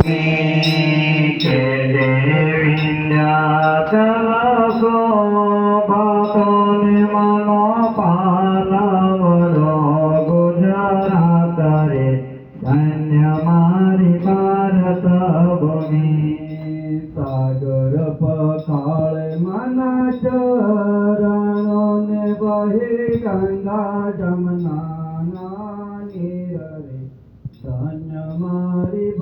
કે વિંધ્યા ચલકો ભક્તોને મનો પાલવડો ગુજરાત રે ધન્ય મારી ભારત ભૂમિ સાગર પખાળે મના ચરણો ને વહે ગંગા જમના નીર રે ધન્ય મારી